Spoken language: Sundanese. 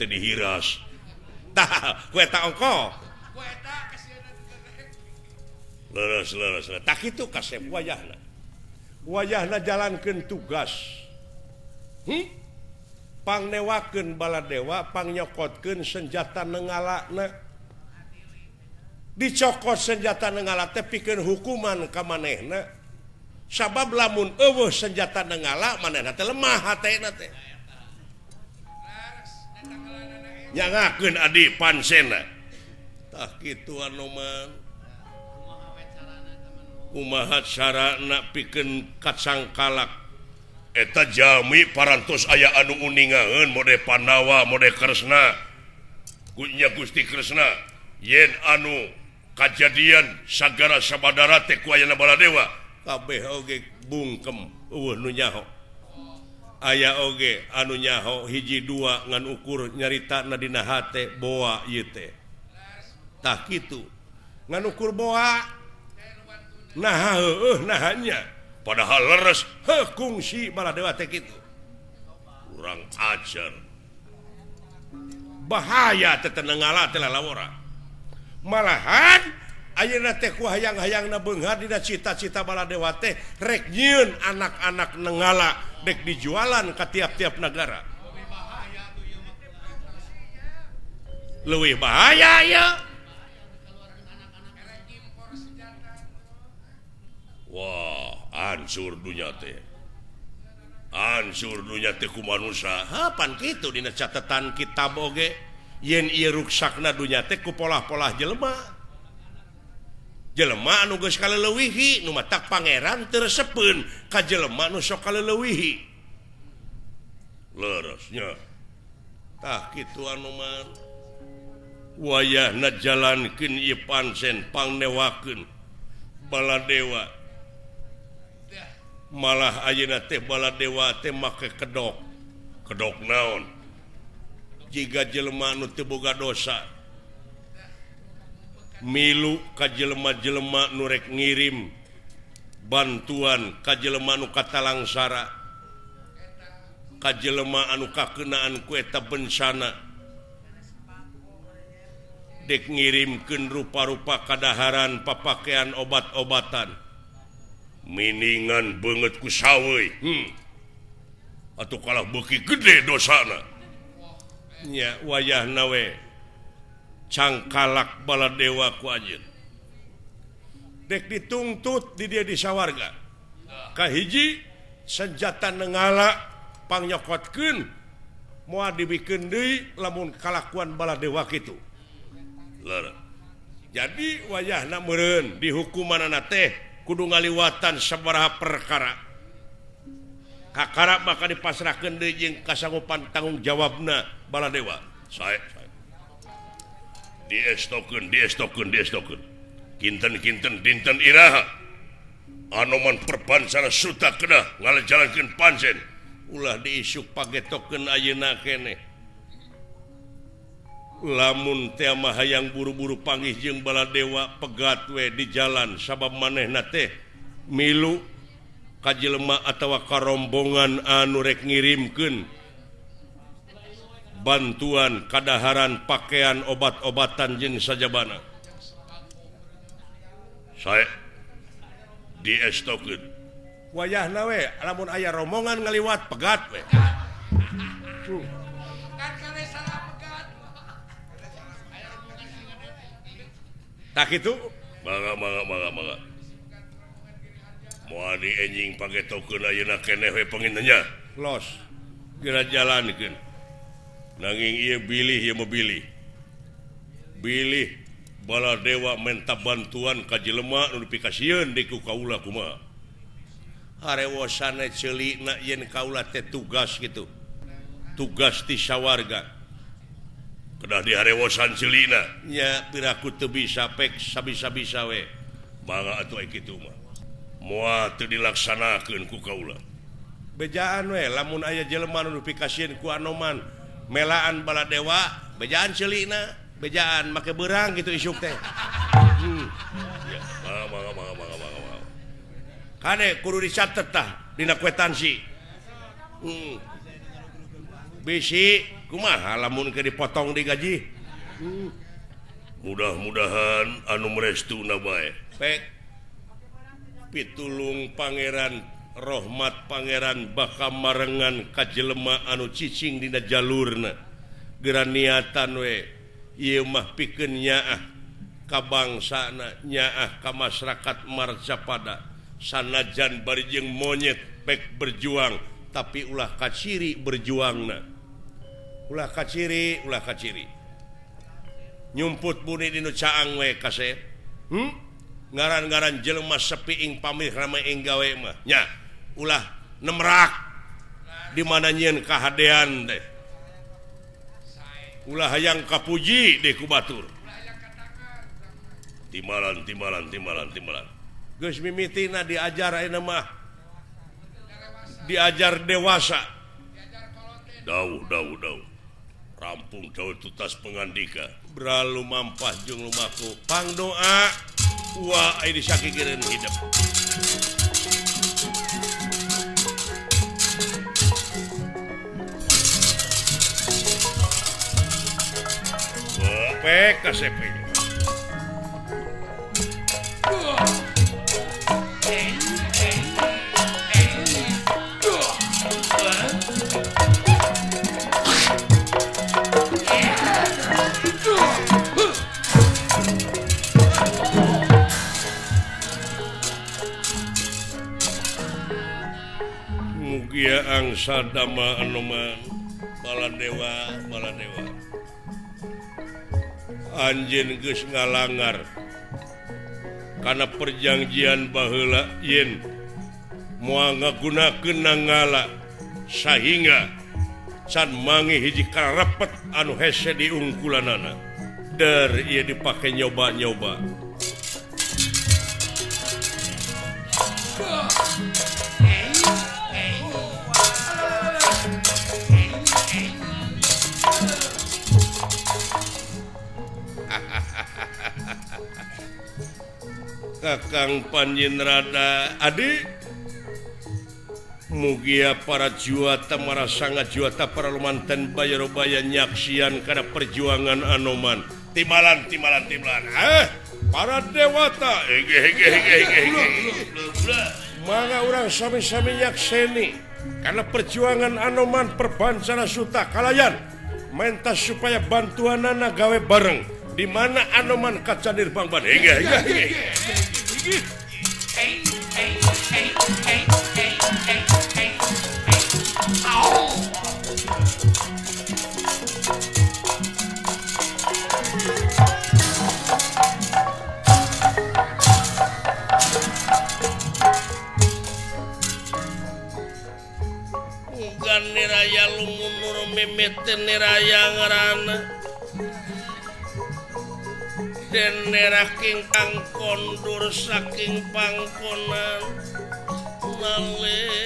dihiras ongko tak itu kasep wayahna jalankan tugas pangnewakeun baladewa pangnyokokeun senjata nengalakna dicokot senjata nengalak teh pikeun hukuman ka manehna sabab lamun eueuh senjata nengalak manehna teh lemah hatena teh nyangakeun adi pansena tah kitu anu man kumaha carana pikeun kacangkalak eta jami parantos aya anu uningaeun mode Pandawa mode Kresna kunya Gusti Kresna yen anu kajadian sagara sabadara teh ku ayeuna Baladewa kabeh oge bungkem eueuh nu nyaho aya oge anu nyaho hiji dua ngan ukur nyaritana dina hate boa ieu teh tah kitu ngan ukur boa nah heueuh nahanya padahal leres kungsi Baladewa teh kitu urang ajar bahaya teh tenengala teh lalawara malahan ayeuna teh ku hayang-hayangna beunghar dina cita-cita Baladewa teh rek nyieun anak-anak nengala dek dijualan ka tiap-tiap negara leuwih bahaya ya wah hancur dunya teh ku manusia hapan kitu dina catatan kitab oge yen ieu ruksakna dunya teh ku polah-polah jelema anu geus kaleuweuhi nu matak pangeran teu resepeun ka jelema nu sok kaleuweuhi leresnya tah kitu anu man wayahna jalankeun ieu pancen pangnewakeun Baladewa malah ayeuna teh Baladewa teh make kedok naon jiga jelema anu teu boga dosa milu ka jelema-jelema nu rek ngirim bantuan ka jelema nu katalangsara ka jelema anu kakeunaan ku eta bencana dek ngirimkeun rupa-rupa kadaharan papakean obat-obatan miningan beungeut ku saweui atuh kalah beuki gede dosana nya wayahna we cangkalak Baladewa ku anjeun dek dituntut di dia di sawarga kahiji senjata nenggala pangnyokokeun moal dibikeun deui lamun kalakuan Baladewa kitu jadi wayahna meureun di hukumanana teh kudu ngaliwatan sabaraha perkara kakara maka dipasrahkeun deui jeung kasanggupan tanggung jawabna Baladewa sae diestokeun kinten dinten iraha anoman perbansana suta kedah ngalajalankeun pancen ulah diisuk pagetokeun ayeuna keneh lamun teh mah hayang buru-buru panggih jeung Baladewa pegat we di jalan sabab manehna teh milu ka jelema atawa karombongan anu rek ngirimkeun bantuan kadaharan pakaian obat-obatan jeung sajabana sae diestokeun wayahna we lamun aya rombongan ngaliwat pegat we tak itu mangga moal di enjing pagetokeun ayeuna keneh we penginnya los geura jalankeun nanging ieu bilih Baladewa minta bantuan ka jelema nu dipikasieun deui ku kaula kumaha harewosana ceulina yen kaula teh tugas kitu tugas ti sawarga kedah diharewosan ceulina nya piraku teu bisa pek sabisa-bisa we mangga atuh kitu mah moal teu dilaksanakeun ku kaula bejaan we lamun aya jelema nu dipikasieun ku anoman melaan Baladewa bejaan ceulina bejaan make beurang gitu isuk teh ya mangga kade kudu dicatet tah dina kwetansi bisi kumaha lamun ke dipotong di gaji mudah-mudahan anu merestuna bae pitulung Pangeran Rahmat Pangeran baka marengan ka jelema anu cicing dina jalurna geura niatan we ieu mah pikeun nyaah ka bangsana nyaah ka masyarakat marcapada sanajan bari jeung monyet pek berjuang tapi ulah kaciri berjuangna ulah kaciri nyumput buni dinu caang we kasep ngaran-ngaran jelema sepi ing pamih rame ing gawe mah nya ulah nemrak di mana nyieun kahadean teh ulah hayang kapuji deh ku batur timbalan geus mimitina diajar ayeuna mah diajar dewasa dauh rampung daun tutas pengandika beralu mampah jeung lumaku pangdoa wa ini sakikireun hidup pek KCP mugia angsa dama anoman baladewa anjeun geus ngalangar kana perjanjian baheula yen moal ngagunakeun nangala sahinga can mangih hiji karepet anu hese di ungkulanana der ieu dipake nyoba-nyoba Kakang Panjenrada adik mugia para juata marasanga juata para lumanten bayarobaya nyaksian karena perjuangan anoman timbalan para dewata mangga urang sami-sami nyakseni karena perjuangan anoman perbancana suta kalayan mentas supaya bantuanana gawe bareng di mana anoman kacanir bangban Mugan niraya lumunur memeten niraya ngarana den neraking kang kondur saking pangkonan nale